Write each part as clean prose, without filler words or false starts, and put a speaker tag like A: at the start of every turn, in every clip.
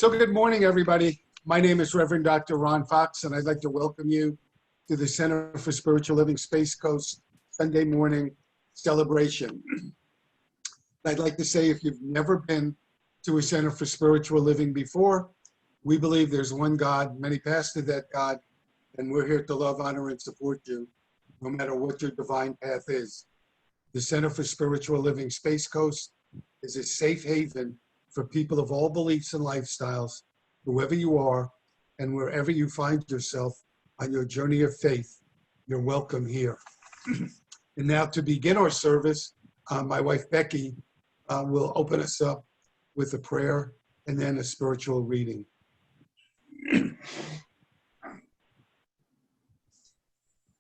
A: So good morning, everybody. My name is Reverend Dr. Ron Fox, and I'd like to welcome you to the Center for Spiritual Living Space Coast Sunday morning celebration. I'd like to say, if you've never been to a Center for Spiritual Living before, we believe there's one God, many paths to that God, and we're here to love, honor, and support you, no matter what your divine path is. The Center for Spiritual Living Space Coast is a safe haven for people of all beliefs and lifestyles, whoever you are, and wherever you find yourself on your journey of faith, you're welcome here. And now, to begin our service, my wife Becky will open us up with a prayer and then a spiritual reading.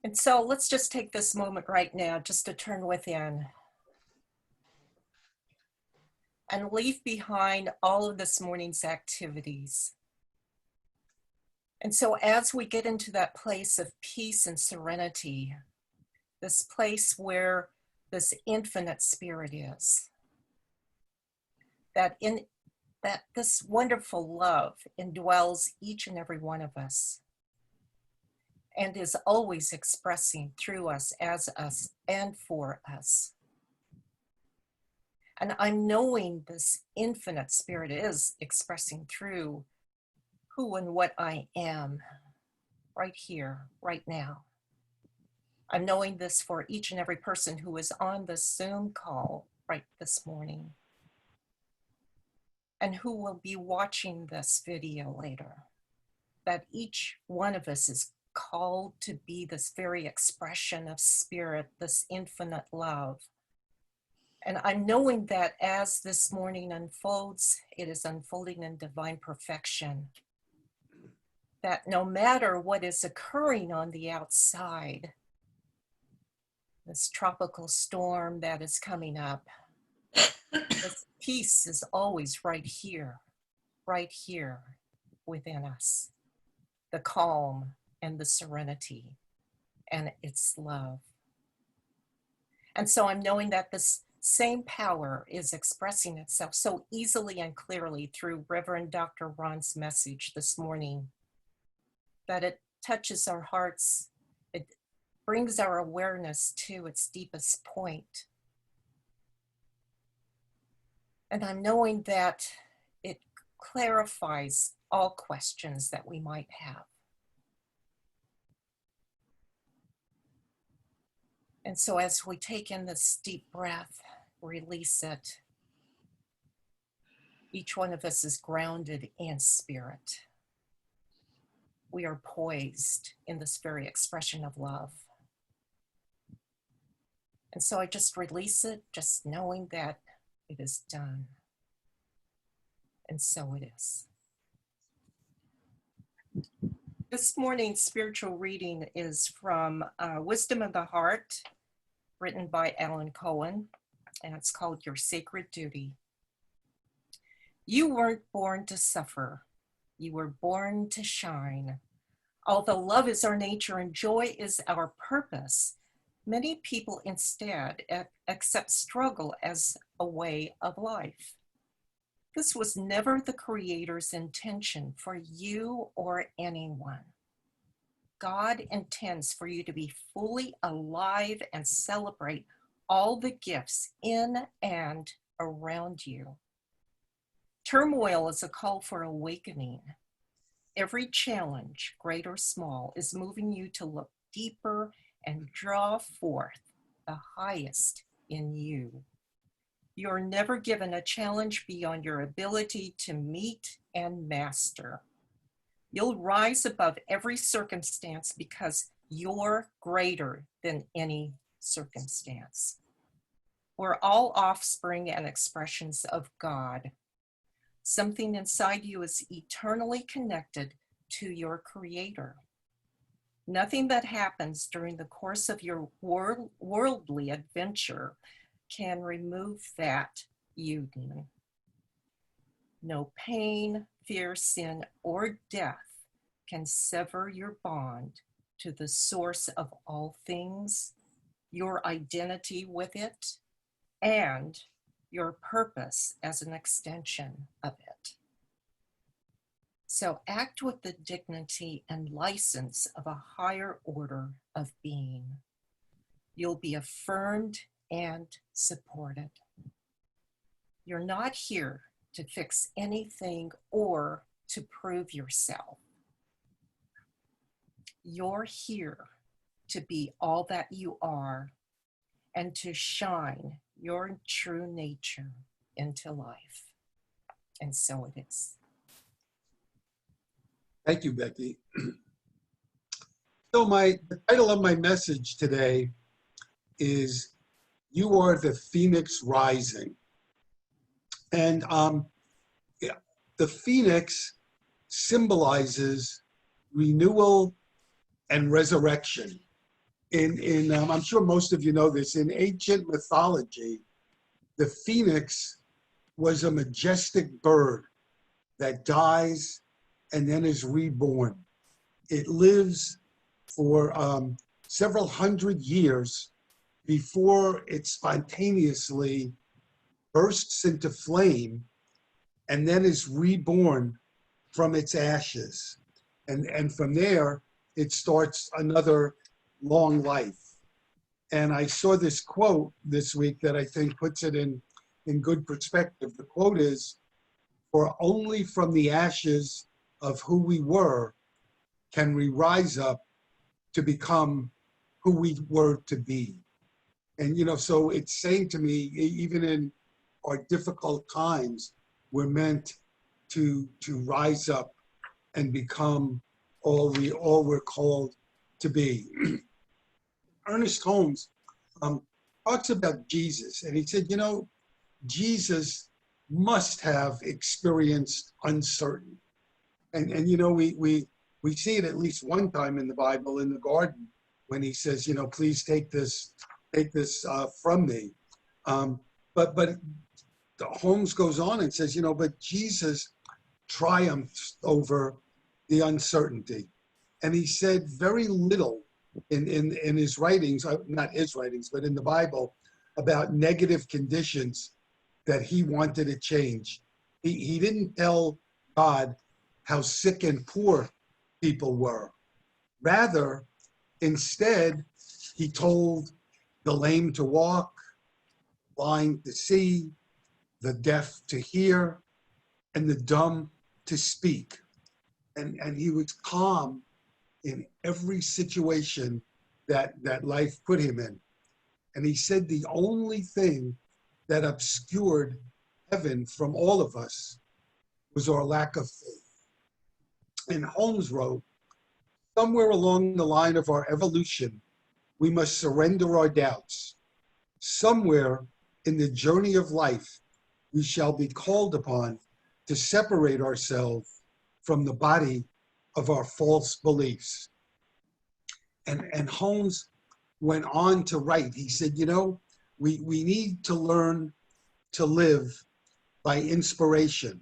B: And so let's just take this moment right now just to turn within and leave behind all of this morning's activities. And so as we get into that place of peace and serenity, this place where this infinite spirit is, that this wonderful love indwells each and every one of us and is always expressing through us, as us, and for us. And I'm knowing this infinite spirit is expressing through who and what I am right here, right now. I'm knowing this for each and every person who is on this Zoom call right this morning and who will be watching this video later, that each one of us is called to be this very expression of spirit, this infinite love. And I'm knowing that as this morning unfolds, it is unfolding in divine perfection. That no matter what is occurring on the outside, this tropical storm that is coming up, this peace is always right here within us. The calm and the serenity and its love. And so I'm knowing that this same power is expressing itself so easily and clearly through Reverend Dr. Ron's message this morning, that it touches our hearts, it brings our awareness to its deepest point. And I'm knowing that it clarifies all questions that we might have. And so as we take in this deep breath, release it, each one of us is grounded in spirit. We are poised in this very expression of love. And so I just release it, just knowing that it is done. And so it is. This morning's spiritual reading is from Wisdom of the Heart, written by Alan Cohen, and it's called Your Sacred Duty. You weren't born to suffer. You were born to shine. Although love is our nature and joy is our purpose, many people instead accept struggle as a way of life. This was never the Creator's intention for you or anyone. God intends for you to be fully alive and celebrate all the gifts in and around you. Turmoil is a call for awakening. Every challenge, great or small, is moving you to look deeper and draw forth the highest in you. You're never given a challenge beyond your ability to meet and master. You'll rise above every circumstance because you're greater than any circumstance. We're all offspring and expressions of God. Something inside you is eternally connected to your Creator. Nothing that happens during the course of your worldly adventure can remove that union. No pain, fear, sin, or death can sever your bond to the source of all things, your identity with it, and your purpose as an extension of it. So act with the dignity and license of a higher order of being. You'll be affirmed and supported. You're not here to fix anything or to prove yourself. You're here to be all that you are and to shine your true nature into life. And so it is.
A: Thank you, Becky. So the title of my message today is You Are the Phoenix Rising. And the phoenix symbolizes renewal and resurrection. I'm sure most of you know this, in ancient mythology, the phoenix was a majestic bird that dies and then is reborn. It lives for several hundred years before it spontaneously bursts into flame and then is reborn from its ashes. And from there, it starts another long life. And I saw this quote this week that I think puts it in good perspective. The quote is, "For only from the ashes of who we were can we rise up to become who we were to be." And, so it's saying to me, even in our difficult times, we're meant to rise up and become all we're called to be. Ernest Holmes talks about Jesus, and he said, Jesus must have experienced uncertainty. And we see it at least one time in the Bible in the garden when he says, please take this from me. But Holmes goes on and says, but Jesus triumphed over the uncertainty. And he said very little in his writings, not his writings, but in the Bible, about negative conditions that he wanted to change. He didn't tell God how sick and poor people were. Rather, instead, he told the lame to walk, blind to see, the deaf to hear, and the dumb to speak. And he was calm in every situation that life put him in. And he said the only thing that obscured heaven from all of us was our lack of faith. And Holmes wrote, somewhere along the line of our evolution, we must surrender our doubts. Somewhere in the journey of life, we shall be called upon to separate ourselves from the body of our false beliefs. And Holmes went on to write, he said, we need to learn to live by inspiration.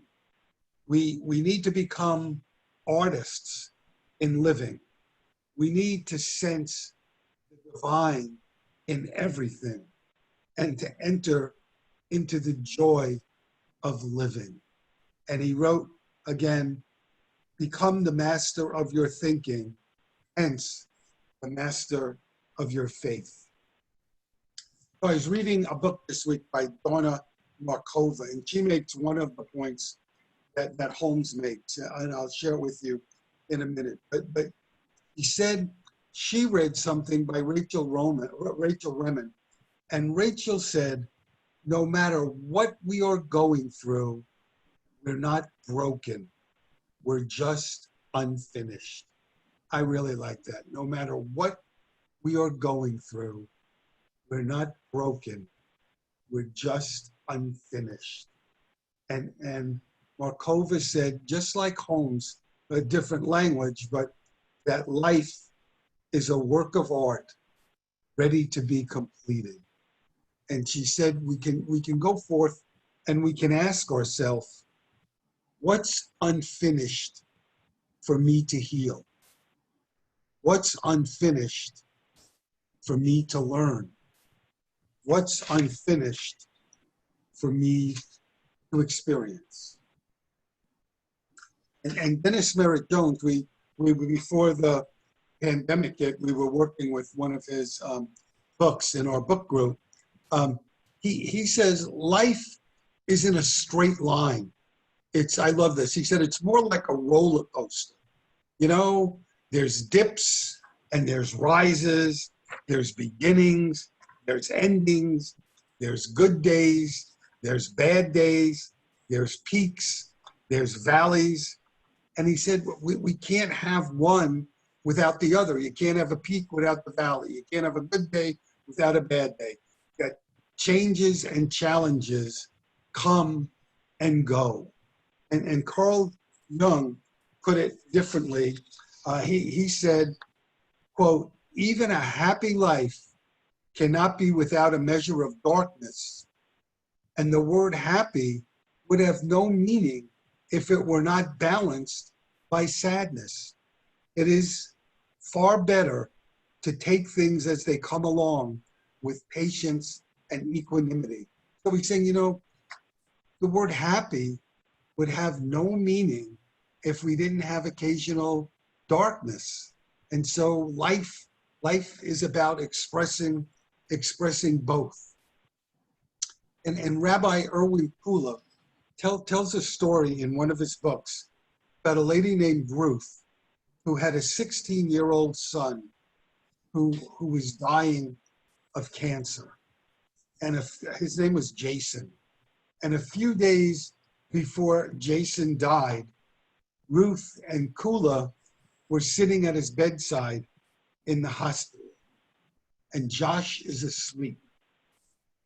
A: We need to become artists in living. We need to sense the divine in everything and to enter into the joy of living. And he wrote again, become the master of your thinking, hence the master of your faith. So I was reading a book this week by Donna Markova, and she makes one of the points that Holmes makes, and I'll share it with you in a minute. But he said she read something by Rachel Remen, and Rachel said, no matter what we are going through, we're not broken. We're just unfinished. I really like that. No matter what we are going through, we're not broken. We're just unfinished. And Markova said, just like Holmes, a different language, but that life is a work of art ready to be completed. And she said, we can go forth and we can ask ourselves, what's unfinished for me to heal? What's unfinished for me to learn? What's unfinished for me to experience? And Dennis Merritt Jones, we before the pandemic hit, we were working with one of his books in our book group. He says life isn't a straight line. I love this. He said it's more like a roller coaster. You know, there's dips and there's rises, there's beginnings, there's endings, there's good days, there's bad days, there's peaks, there's valleys. And he said, we can't have one without the other. You can't have a peak without the valley. You can't have a good day without a bad day. That changes and challenges come and go. And Carl Jung put it differently. He said, quote, even a happy life cannot be without a measure of darkness. And the word happy would have no meaning if it were not balanced by sadness. It is far better to take things as they come along with patience and equanimity. So he's saying, the word happy would have no meaning if we didn't have occasional darkness. And so life is about expressing both. And Rabbi Erwin Kula tells a story in one of his books about a lady named Ruth who had a 16-year-old son who was dying of cancer. And his name was Jason. And a few days before Jason died, Ruth and Kula were sitting at his bedside in the hospital. And Josh is asleep.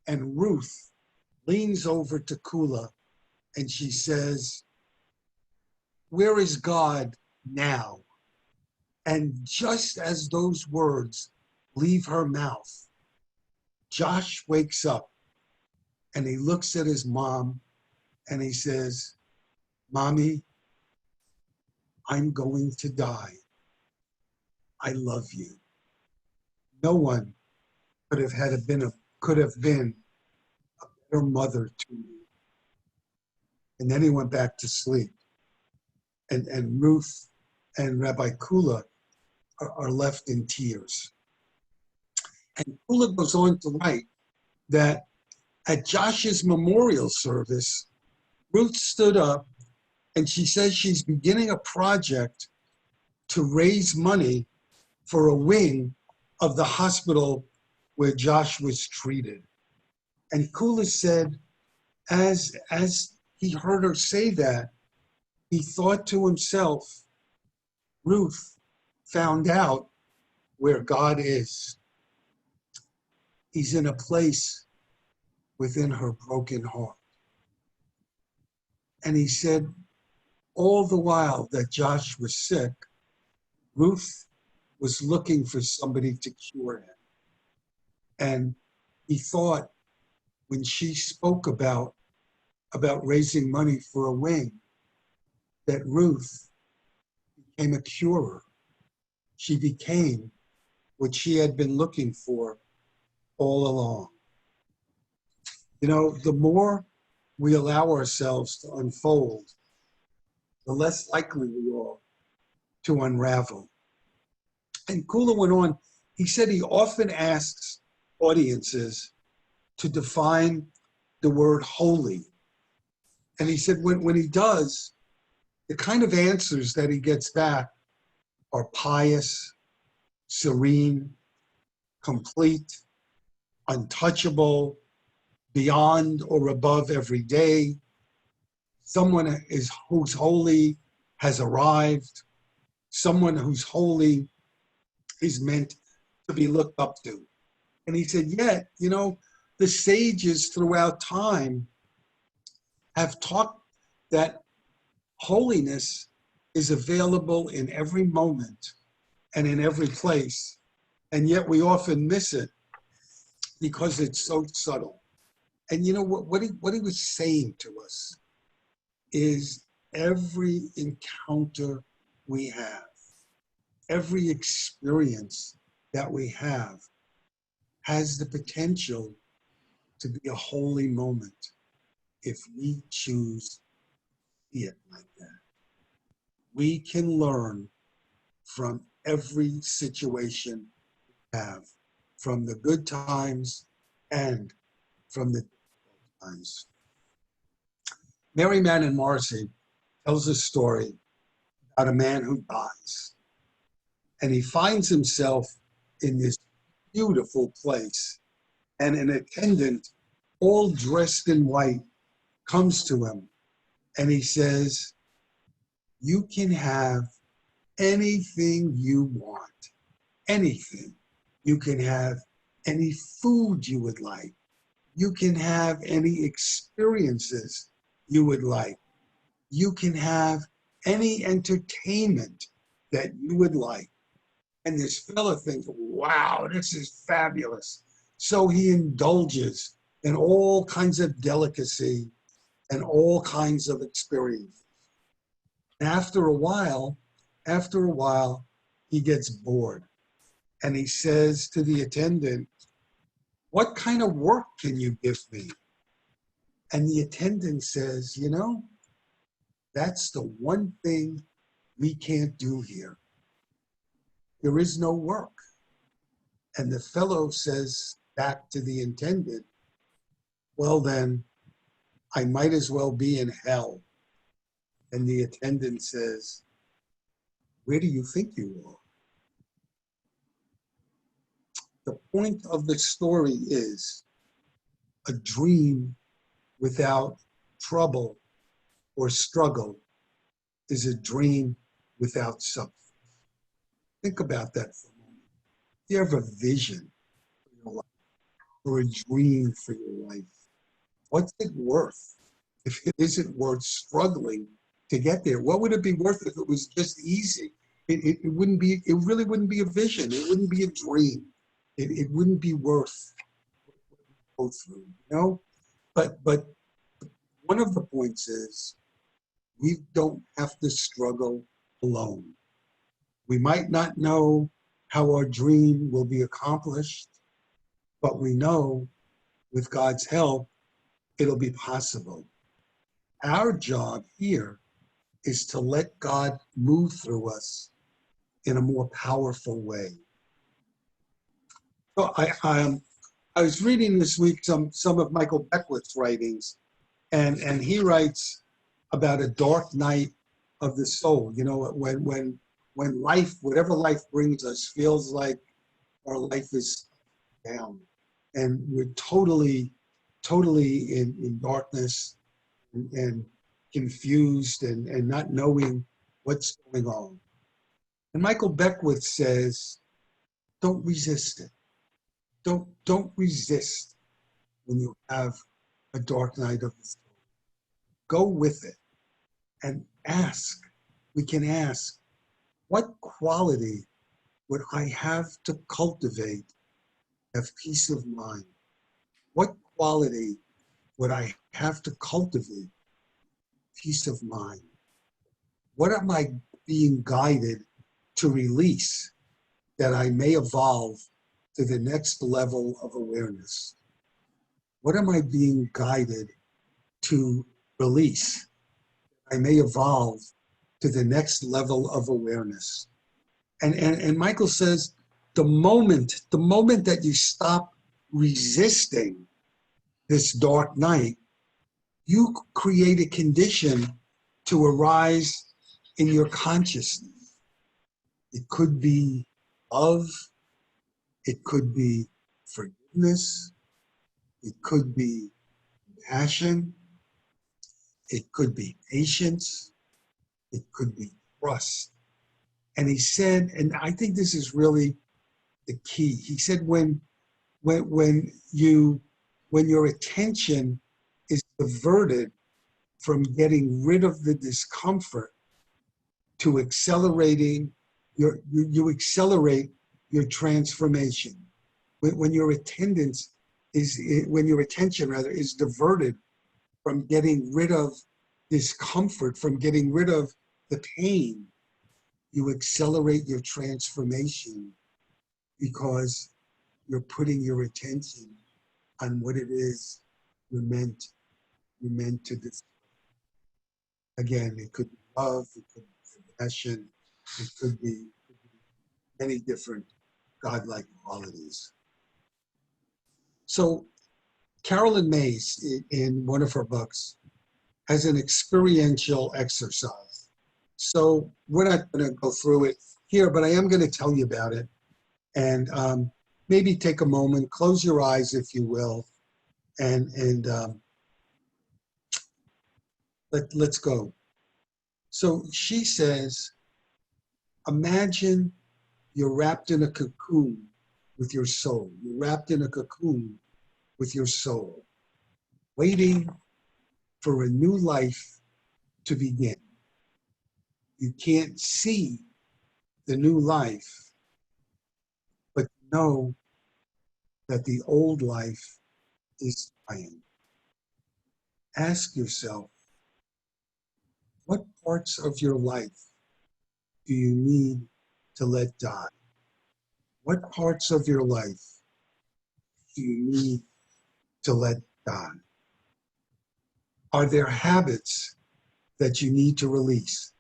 A: And Ruth leans over to Kula and she says, "Where is God now?" And just as those words leave her mouth, Josh wakes up and he looks at his mom and he says, "Mommy, I'm going to die. I love you." No one could have been a better mother to me. And then he went back to sleep. And Ruth and Rabbi Kula are left in tears. And Kula goes on to write that at Josh's memorial service, Ruth stood up and she says she's beginning a project to raise money for a wing of the hospital where Josh was treated. And Kula said, as he heard her say that, he thought to himself, Ruth found out where God is. He's in a place within her broken heart. And he said, all the while that Josh was sick, Ruth was looking for somebody to cure him. And he thought when she spoke about raising money for a wing, that Ruth became a curer. She became what she had been looking for all along. The more we allow ourselves to unfold, the less likely we are to unravel. And Kula went on, he said he often asks audiences to define the word holy. And he said when he does, the kind of answers that he gets back are pious, serene, complete, untouchable, beyond or above every day. Someone who's holy has arrived. Someone who's holy is meant to be looked up to. And he said, yet, the sages throughout time have taught that holiness is available in every moment and in every place. And yet we often miss it because it's so subtle. And what he was saying to us is every encounter we have, every experience that we have has the potential to be a holy moment if we choose to see it like that. We can learn from every situation we have, from the good times and from the difficult times. Mary Manning Marcy tells a story about a man who dies, and he finds himself in this beautiful place, and an attendant, all dressed in white, comes to him, and he says, "You can have anything you want, anything. You can have any food you would like. You can have any experiences you would like. You can have any entertainment that you would like." And this fella thinks, wow, this is fabulous. So he indulges in all kinds of delicacy and all kinds of experience. And after a while, he gets bored. And he says to the attendant, "What kind of work can you give me?" And the attendant says, "You know, that's the one thing we can't do here. There is no work." And the fellow says back to the attendant, "Well, then, I might as well be in hell." And the attendant says, "Where do you think you are?" The point of the story is a dream without trouble or struggle is a dream without substance. Think about that for a moment. If you have a vision for your life or a dream for your life, what's it worth if it isn't worth struggling to get there? What would it be worth if it was just easy? It wouldn't be, it really wouldn't be a vision. It wouldn't be a dream. It wouldn't be worth what we go through, you know? But one of the points is we don't have to struggle alone. We might not know how our dream will be accomplished, but we know with God's help, it'll be possible. Our job here is to let God move through us in a more powerful way. So I was reading this week some of Michael Beckwith's writings, and he writes about a dark night of the soul. You know, when life, whatever life brings us, feels like our life is down, and we're totally in darkness and confused and not knowing what's going on. And Michael Beckwith says, don't resist it. Don't resist when you have a dark night of the soul. Go with it and ask. We can ask, what quality would I have to cultivate have peace of mind? What quality would I have to cultivate peace of mind? What am I being guided to release that I may evolve to the next level of awareness? What am I being guided to release? I may evolve to the next level of awareness. And Michael says, the moment that you stop resisting this dark night, you create a condition to arise in your consciousness. It could be love, it could be forgiveness, it could be passion, it could be patience, it could be trust. And he said, and I think this is really the key. He said, when your attention is diverted from getting rid of the discomfort to accelerating you accelerate your transformation. When your attention is diverted from getting rid of discomfort, from getting rid of the pain, you accelerate your transformation because you're putting your attention on what it is you're meant to do. Again, it could be love, it could be compassion. It could be many different godlike qualities. So Carolyn Mays, in one of her books, has an experiential exercise. So we're not going to go through it here, but I am going to tell you about it. And maybe take a moment, close your eyes, if you will, and let's go. So she says, imagine you're wrapped in a cocoon with your soul. You're wrapped in a cocoon with your soul, waiting for a new life to begin. You can't see the new life, but know that the old life is dying. Ask yourself, what parts of your life do you need to let die? What parts of your life do you need to let die? Are there habits that you need to release?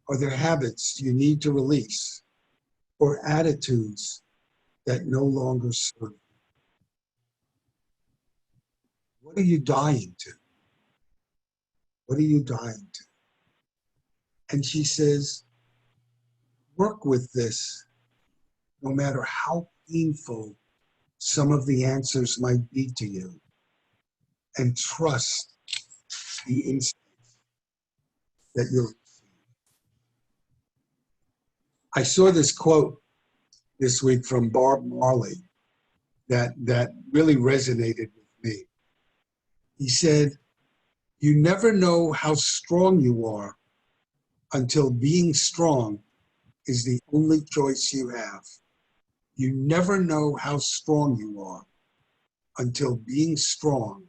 A: Are there habits you need to release? Or attitudes that no longer serve you? What are you dying to? What are you dying to? And she says, work with this, no matter how painful some of the answers might be to you, and trust the insights that you're receiving. I saw this quote this week from Bob Marley that really resonated with me. He said, you never know how strong you are until being strong is the only choice you have. You never know how strong you are until being strong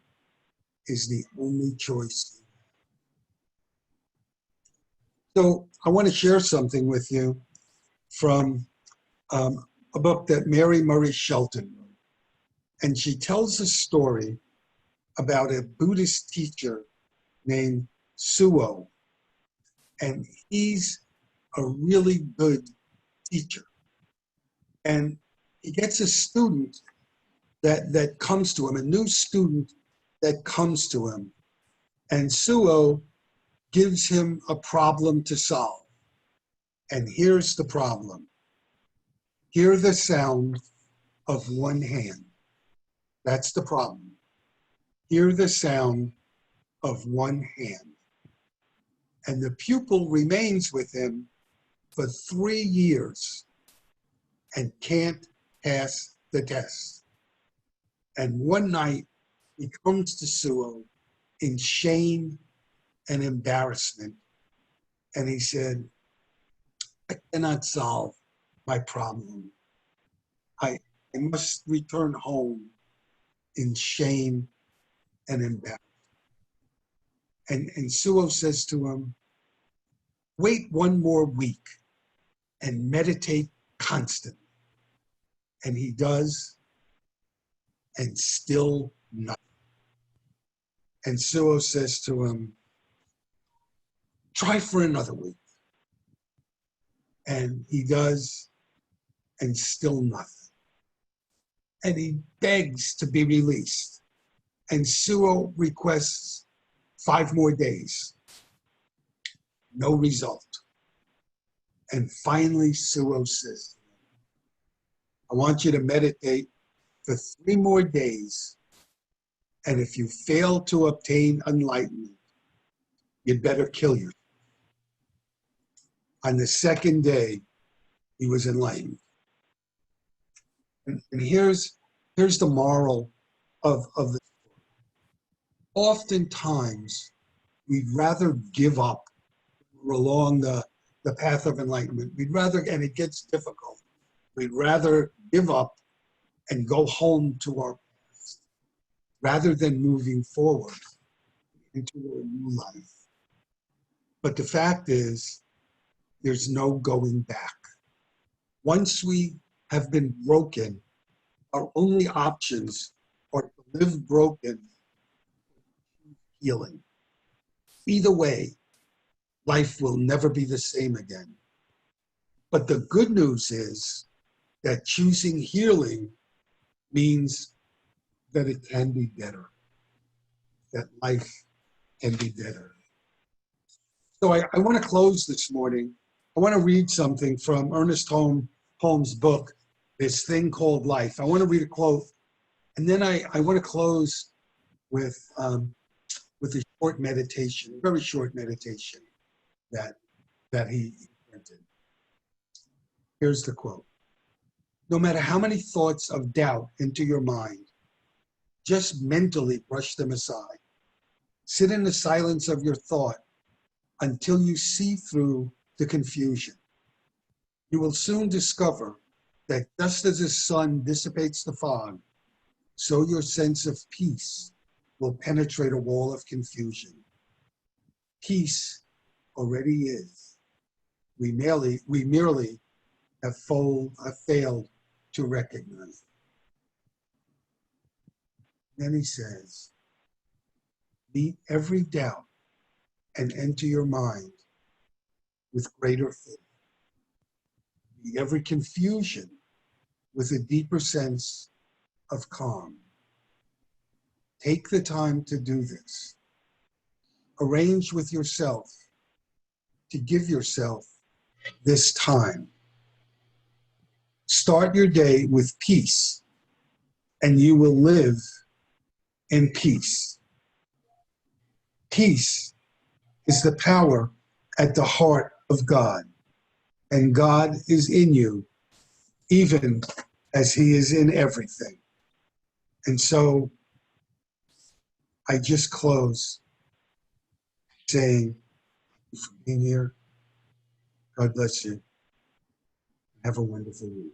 A: is the only choice. So I want to share something with you from a book that Mary Murray Shelton wrote. And she tells a story about a Buddhist teacher named Suo. And he's a really good teacher. And he gets a student that comes to him, a new student that comes to him. And Suo gives him a problem to solve. And here's the problem. Hear the sound of one hand. That's the problem. Hear the sound of one hand. And the pupil remains with him for 3 years and can't pass the test. And one night he comes to Suo in shame and embarrassment. And he said, I cannot solve my problem. I must return home in shame and embarrassment. And Suo says to him, wait 1 more week and meditate constantly. And he does, and still nothing. And Suo says to him, try for another week. And he does, and still nothing. And he begs to be released. And Suo requests 5 more days. No result. And finally, Suo says, I want you to meditate for 3 more days. And if you fail to obtain enlightenment, you'd better kill yourself. On the 2nd day, he was enlightened. And here's the moral of the story. Oftentimes, we'd rather give up along the path of enlightenment. We'd rather, and it gets difficult, we'd rather give up and go home to our past rather than moving forward into a new life. But the fact is, there's no going back. Once we have been broken, our only options are to live broken, healing. Either way, life will never be the same again. But the good news is that choosing healing means that it can be better, that life can be better. So I want to close this morning. I want to read something from Ernest Holmes' book, This Thing Called Life. I want to read a quote, and then I want to close with a short meditation, very short meditation that he printed. Here's the quote. No matter how many thoughts of doubt enter your mind, just mentally brush them aside. Sit in the silence of your thought until you see through the confusion. You will soon discover that just as the sun dissipates the fog, so your sense of peace will penetrate a wall of confusion. Peace already is. We merely have failed to recognize it. Then he says, meet every doubt and enter your mind with greater faith. Meet every confusion with a deeper sense of calm. Take the time to do this. Arrange with yourself to give yourself this time. Start your day with peace, and you will live in peace. Peace is the power at the heart of God, and God is in you, even as he is in everything. And so I just close saying, thank you for being here. God bless you. Have a wonderful week.